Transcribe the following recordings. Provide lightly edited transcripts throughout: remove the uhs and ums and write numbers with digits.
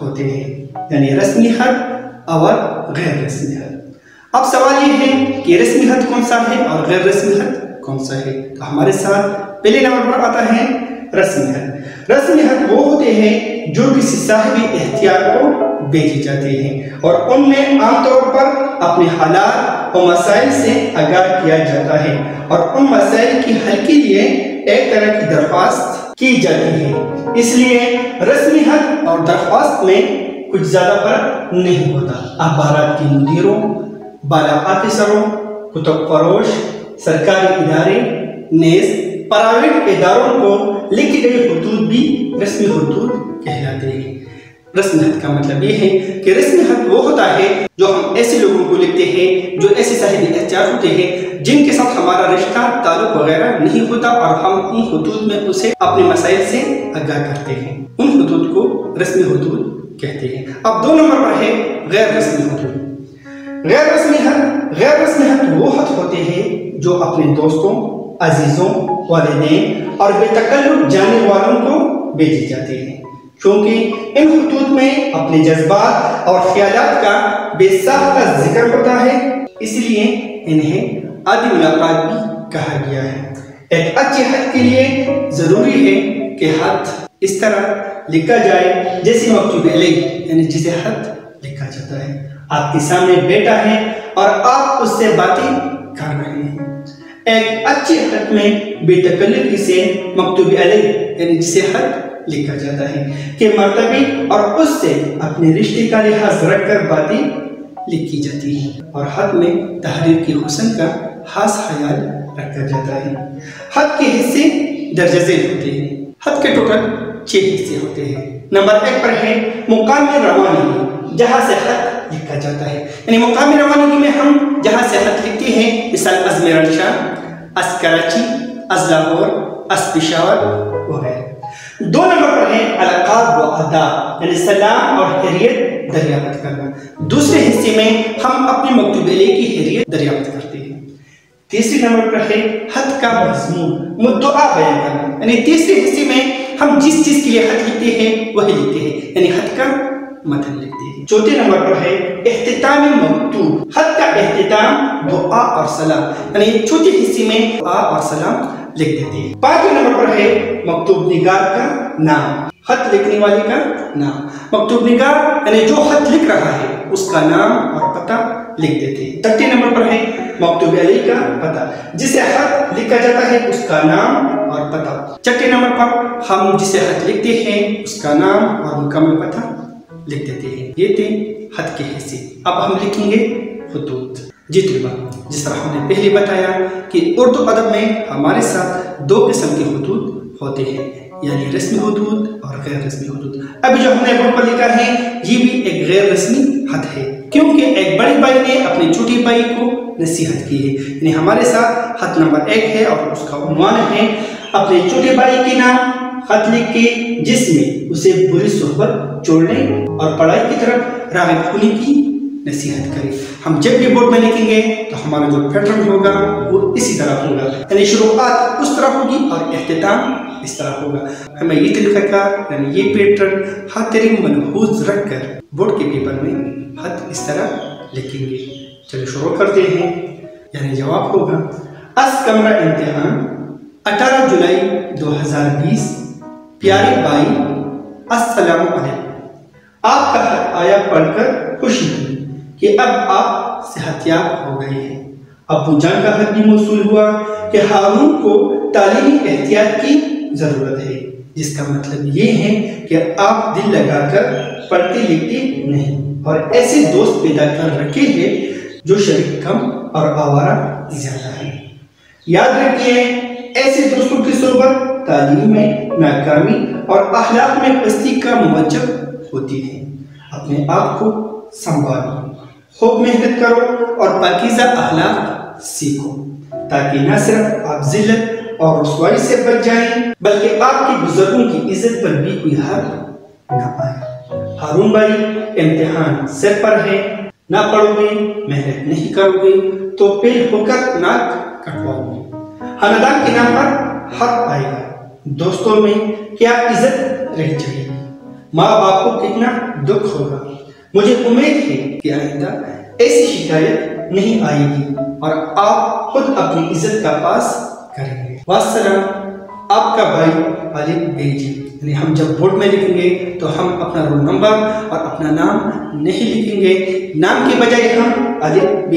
ہوتے ہیں، یعنی رسمی خط اور غیر رسمی خط۔ اب سوال یہ ہے کہ رسمی خط کون سا ہے اور غیر رسمی خط کون سا ہے؟ تو ہمارے ساتھ پہلے نمبر پر آتا ہے رسمی خط۔ رسمی خط وہ ہوتے ہیں جو کسی صاحب اختیار کو بھیجے جاتے ہیں اور ان میں عام طور پر اپنے حالات اور مسائل سے آگاہ کیا جاتا ہے اور ان مسائل کی حل کے لیے ایک طرح کی درخواست کی جاتی ہے۔ اس لیے رسمی خط اور درخواست میں کچھ زیادہ فرق نہیں ہوتا۔ اخبارات کے مدیروں، بالا آفیسروں، کتب فروش، سرکاری ادارے، نیز پرائیویٹ اداروں کو لکھے گئے خطوط بھی رسمی خطوط کہلاتے ہیں۔ رسمی خط کا مطلب یہ ہے کہ رسمی خط وہ ہوتا ہے جو ہم ایسے لوگوں کو لکھتے ہیں جو ایسے صاحب اختیار ہوتے ہیں جن کے ساتھ ہمارا رشتہ تعلق وغیرہ نہیں ہوتا اور ہم ان خطوط میں اسے اپنے مسائل سے آگاہ کرتے ہیں۔ ان خطوط کو رسمی خطوط کہتے ہیں۔ اب 2 نمبر پر ہے غیر رسمی خطوط۔ غیر رسمی خط وہ خط ہوتے ہیں جو اپنے دوستوں، عزیزوں، والدین اور بے تکلف جانے والوں کو بھیجے جاتے ہیں، کیونکہ ان خطوط میں اپنے جذبات اور خیالات کا بے ساختہ ذکر ہوتا ہے، اس لیے انہیں عادی ملاقات بھی کہا گیا ہے۔ ایک اچھے خط کے لیے ضروری ہے کہ خط اس طرح لکھا جائے جیسے مکتوب علیہ، یعنی جسے خط لکھا جاتا ہے۔ آپ کے سامنے بیٹا ہے اور آپ اس سے باتیں کر رہے ہیں۔ ایک اچھے خط میں بے تکلفی سے مکتوب علیہ، یعنی جسے خط لکھا جاتا ہے، کہ مرتبے اور اس سے اپنے رشتے کا لحاظ رکھ کر باتیں لکھی جاتی ہیں اور خط میں تحریر کے حسن کا خاص خیال رکھا جاتا ہے۔ خط کے حصے درجہ ذیل ہوتے ہیں۔ خط کے ٹوٹل 6 حصے ہوتے ہیں۔ نمبر 1 پر ہے مقامی روانگی، جہاں سے خط لکھا جاتا ہے، یعنی مقامی روانگی میں ہم جہاں سے خط لکھتے ہیں، مثال از میرانشاہ، از کراچی، از لاہور، از پشاور وغیرہ۔ 2 نمبر پر ہے القاب و آداب، یعنی سلام اور خیریت دریافت کرنا۔ دوسرے حصے میں ہم اپنی مکتوب علیہ کی خیریت دریافت کرتے ہیں۔ تیسرے نمبر پر ہے خط کا مضمون، مدعا بیان کرنا، یعنی تیسرے حصے میں ہم جس چیز کے لیے خط لکھتے ہیں وہی لکھتے ہیں، یعنی خط کا متن لکھتے ہیں۔ چوتھے نمبر پر ہے اختتام مکتوب، خط کا اختتام دعا اور سلام، یعنی چوتھے حصے میں دعا اور سلام لکھ دیتے ہیں۔ 5ویں نمبر پر ہے مکتوب نگار کا نام، خط لکھنے والے کا نام۔ مکتوب نگار یعنی جو خط لکھ رہا ہے اس کا نام اور پتہ لکھ دیتے ہیں۔ 6 نمبر پر ہے مکتوب علیہ کا پتہ، جسے خط لکھا جاتا ہے اس کا نام اور پتہ۔ 6 نمبر پر ہم جسے خط لکھتے ہیں اس کا نام اور مکمل پتہ لکھ دیتے ہیں۔ یہ تھے خط کے حصے۔ اب ہم لکھیں گے خطوط۔ جی طلبہ، جس طرح ہم نے پہلے بتایا کہ اردو ادب میں ہمارے ساتھ 2 قسم کے خطوط ہوتے ہیں، یعنی رسمی خطوط اور غیر رسمی خطوط۔ ابھی جو ہم نے بورڈ پر لکھا ہے یہ بھی ایک غیر رسمی خط ہے، کیونکہ ایک بڑے بھائی نے اپنے چھوٹے بھائی کو نصیحت کی ہے، یعنی ہمارے ساتھ خط نمبر 1 ہے اور اس کا عنوان ہے اپنے چھوٹے بھائی کے نام خط لکھ کے، جس میں اسے بری صحبت چھوڑنے اور پڑھائی کی طرف راغب ہونے کی نصیحت کرے۔ ہم جب بھی بورڈ میں لکھیں گے تو ہمارا جو پیٹرن ہوگا وہ اسی طرح ہوگا، یعنی شروعات اس طرح ہوگی اور اختتام اس طرح ہوگا۔ ہمیں یہ طریقہ کار یعنی یہ پیٹرن خاطر ملحوظ رکھ کر بورڈ کے پیپر میں خط اس طرح لکھیں گے۔ چلو شروع کرتے ہیں، یعنی جواب ہوگا از کمرہ امتحان 18 جولائی 2020۔ پیارے بھائی السلام علیکم، آپ کا خط آیا پڑھ کر خوشی ہوئی کہ اب آپ صحت یاب ہو گئے ہیں۔ ابو جان کا خط بھی موصول ہوا کہ ہارون کو تعلیمی احتیاط کی ضرورت ہے، جس کا مطلب یہ ہے کہ آپ دل لگا کر پڑھتے لکھتے نہیں اور ایسے دوست پیدا کر رکھے ہیں جو شریک کم اور آوارہ زیادہ ہیں۔ یاد رکھیے ایسے دوستوں کی صحبت تعلیم میں ناکامی اور اخلاق میں پستی کا موجب ہوتی ہے۔ اپنے آپ کو سنبھالو، خوب محنت کرو اور پاکیزہ اخلاق سیکھو، تاکہ نہ صرف آپ ذلت اور رسوائی سے بچ جائیں بلکہ آپ کے بزرگوں کی عزت پر بھی کوئی حق نہ آئے۔ ہارون بھائی، امتحان سر پر ہے، نہ پڑھو گے، محنت نہیں کرو گے تو پیل ہو کر ناک کٹواؤ گے۔ خاندان کے نام پر حق آئے گا، دوستوں میں کیا عزت رہ جائے گی، ماں باپ کو کتنا دکھ ہوگا۔ مجھے امید ہے کہ آئندہ ایسی شکایت نہیں آئے گی اور آپ خود اپنی عزت کا پاس کریں گے۔ والسلام، آپ کا بھائی الف ب ج۔ یعنی ہم جب بورڈ میں لکھیں گے تو ہم اپنا رول نمبر اور اپنا نام نہیں لکھیں گے، نام کے بجائے ہم الف ب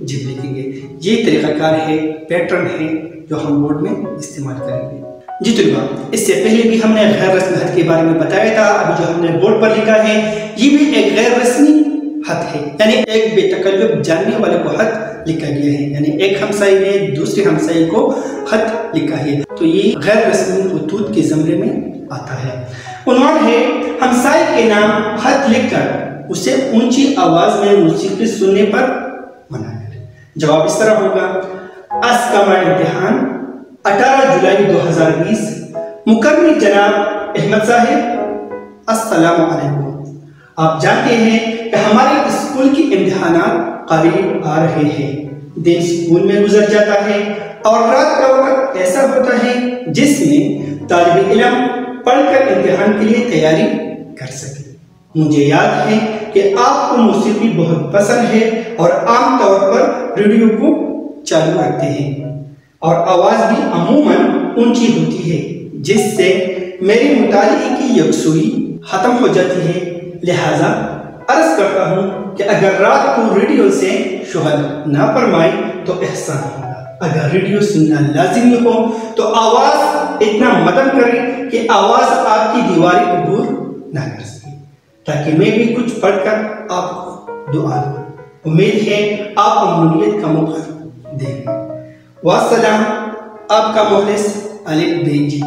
ج لکھیں گے۔ یہ طریقہ کار ہے، پیٹرن ہے جو ہم بورڈ میں استعمال کریں گے۔ جی طلباء، اس سے پہلے بھی ہم نے غیر رسمی خط کے بارے میں بتایا تھا۔ ابھی جو ہم نے بورڈ پر لکھا ہے یہ بھی ایک غیر رسمی خط ہے، یعنی ایک بے تکلف جاننے والے کو خط لکھا گیا ہے، یعنی ایک ہمسائے نے دوسرے ہمسائے کو خط لکھا ہے، تو یہ غیر رسمی خطوط کے زمرے میں آتا ہے۔ عنوان ہے ہمسائے کے نام خط لکھ کر اسے اونچی آواز میں موسیقی سننے پر منع کرے۔ جواب اس طرح ہوگا: از کمرہ امتحان 18 جولائی 2020، مکرمی جناب احمد صاحب، السلام علیکم۔ آپ جانتے ہیں کہ ہمارے اسکول کی امتحانات قریب آ رہے ہیں۔ دن اسکول میں گزر جاتا ہے اور رات کا وقت ایسا ہوتا ہے جس میں طالب علم پڑھ کر امتحان کے لیے تیاری کر سکے۔ مجھے یاد ہے کہ آپ کو موسیقی بہت پسند ہے اور عام طور پر ریڈیو کو چالو رکھتے ہیں اور آواز بھی عموماً اونچی ہوتی ہے، جس سے میری مطالعے کی یکسوئی ختم ہو جاتی ہے۔ لہٰذا عرض کرتا ہوں کہ اگر رات کو ریڈیو سے شغل نہ فرمائیں تو احسان ہوگا۔ اگر ریڈیو سننا لازمی ہو تو آواز اتنا مدم کریں کہ آواز آپ کی دیواری عبور نہ کر سکے، تاکہ میں بھی کچھ پڑھ کر آپ کو دعا دوں۔ امید ہے آپ قبولیت کا موقع دیں گے۔ والسلام، آپ کا مخلص الف ب ج۔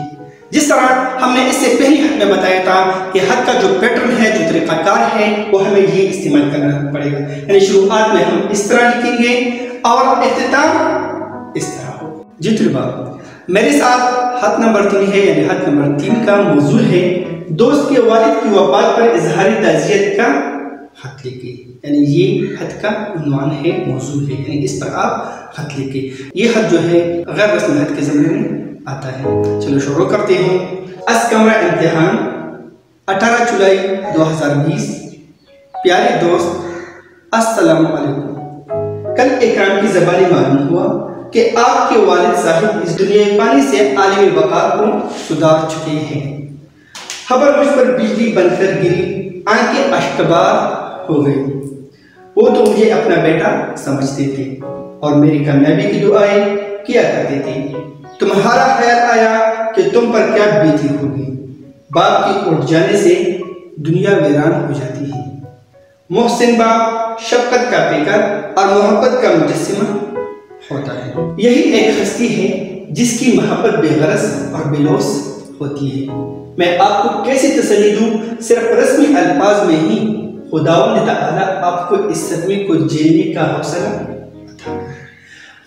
جس طرح ہم نے اس سے پہلی خط میں بتایا تھا کہ خط کا جو پیٹرن ہے، جو طریقہ کار ہے، وہ ہمیں یہ استعمال کرنا پڑے گا، یعنی شروعات میں ہم اس طرح لکھیں گے اور اختتام اس طرح ہو۔ جی طلباء، میرے ساتھ خط نمبر 3 ہے، یعنی خط نمبر 3 کا موضوع ہے دوست کے والد کی وفات پر اظہار تعزیت کا خط لکھیں، یعنی یہ خط کا عنوان ہے، موضوع ہے، یعنی اس پر آپ خط لکھیں۔ یہ خط جو ہے غیر رسمی خط کے زمرے میں آتا ہے۔ چلو شروع کرتے ہیں۔ از کمرہ امتحان 18 جولائی 2020، پیارے دوست السلام علیکم۔ کل اکرام کی زبانی معلوم ہوا کہ آپ کے والد صاحب اس دنیا فانی سے عالم بقا کو سدھار چکے ہیں۔ خبر مجھ پر بجلی بن کر گری، آنکھیں اشکبار ہو گئی۔ وہ تو مجھے اپنا بیٹا سمجھتے تھے اور میری کامیابی کی دعائیں کیا کرتے تھے۔ تمہارا خیال آیا کہ تم پر کیا بیتی ہوگی۔ باپ کے اٹھ جانے سے دنیا ویران ہو جاتی ہے۔ محسن باپ شفقت کا پیکر اور محبت کا مجسمہ ہوتا ہے۔ یہی ایک ہستی ہے جس کی محبت بے غرض اور بے لوث ہوتی ہے۔ میں آپ کو کیسی تسلی دوں، صرف رسمی الفاظ میں ہی خداوند تعالیٰ آپ کو اس صدمے کو جھیلنے کا حوصلہ عطا کرے۔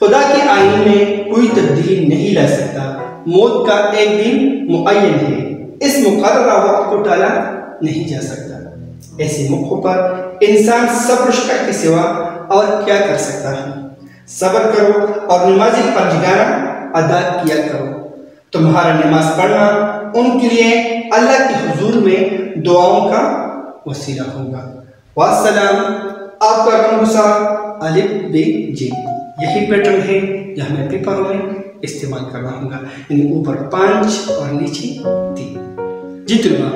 خدا کے آئین میں کوئی تبدیلی نہیں لا سکتا۔ موت کا ایک دن معین ہے، اس مقررہ وقت کو ٹالا نہیں جا سکتا۔ ایسے موقعوں پر انسان صبر و شکر کے سوا اور کیا کر سکتا ہے؟ صبر کرو اور نماز فرضگانہ ادا کیا کرو۔ تمہارا نماز پڑھنا ان کے لیے اللہ کے حضور میں دعاؤں کا وسیلہ ہوگا۔ والسلام، آپ کا رنگسا الف ب ج۔ یہی پیٹرن ہے جو ہمیں پیپروں میں استعمال کرنا ہوگا، یعنی اوپر 5 اور نیچے 3۔ جی طلباء،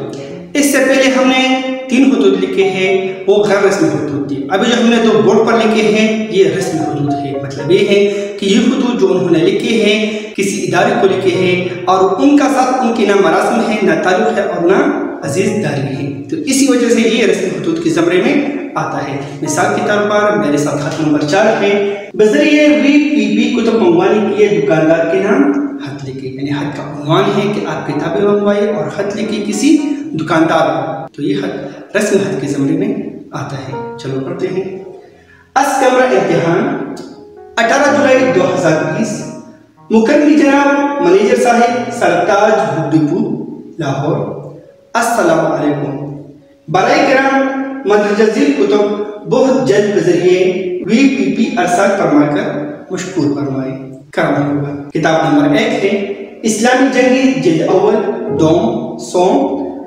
اس سے پہلے ہم نے 3 خطوط لکھے ہیں، وہ غیر رسمی خطوط تھے۔ ابھی جو ہم نے 2 بورڈ پر لکھے ہیں یہ رسمی خطوط ہے۔ مطلب یہ ہے کہ یہ خطوط جو انہوں نے لکھے ہیں کسی ادارے کو لکھے ہیں اور ان کا ساتھ ان کی نہ مراسم ہے، نہ تعلق ہے اور نہ عزیز داری ہے، تو اسی وجہ سے یہ رسمی خطوط کے زمرے میں آتا ہے۔ مثال کے طور پر میرے ساتھ خط نمبر 4 ہے، بذریعہ VPP کتب منگوانے کے لیے دکاندار کے نام خط لکھے، یعنی خط کا عنوان ہے کہ آپ کتابیں منگوائے اور خط لکھے کسی دکاندار کو، تو یہ خط رسمی خط کے زمرے میں آتا ہے۔ چلو پڑھتے ہیں۔ از کمرہ امتحان 18 جولائی 2020، مکرمی جناب منیجر صاحب سرتاج بک ڈپو لاہور، السلام علیکم۔ برائے کرام مندرجہ ذیل کتب بہت جلد بذریعہ VPP ارسال فرما کر مشکور فرمائے، کرم ہوگا۔ کتاب نمبر 1 ہے اسلامی جنگی جلد اول دوم سوم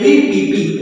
VPP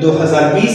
2020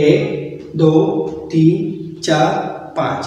1 2 3 4 5,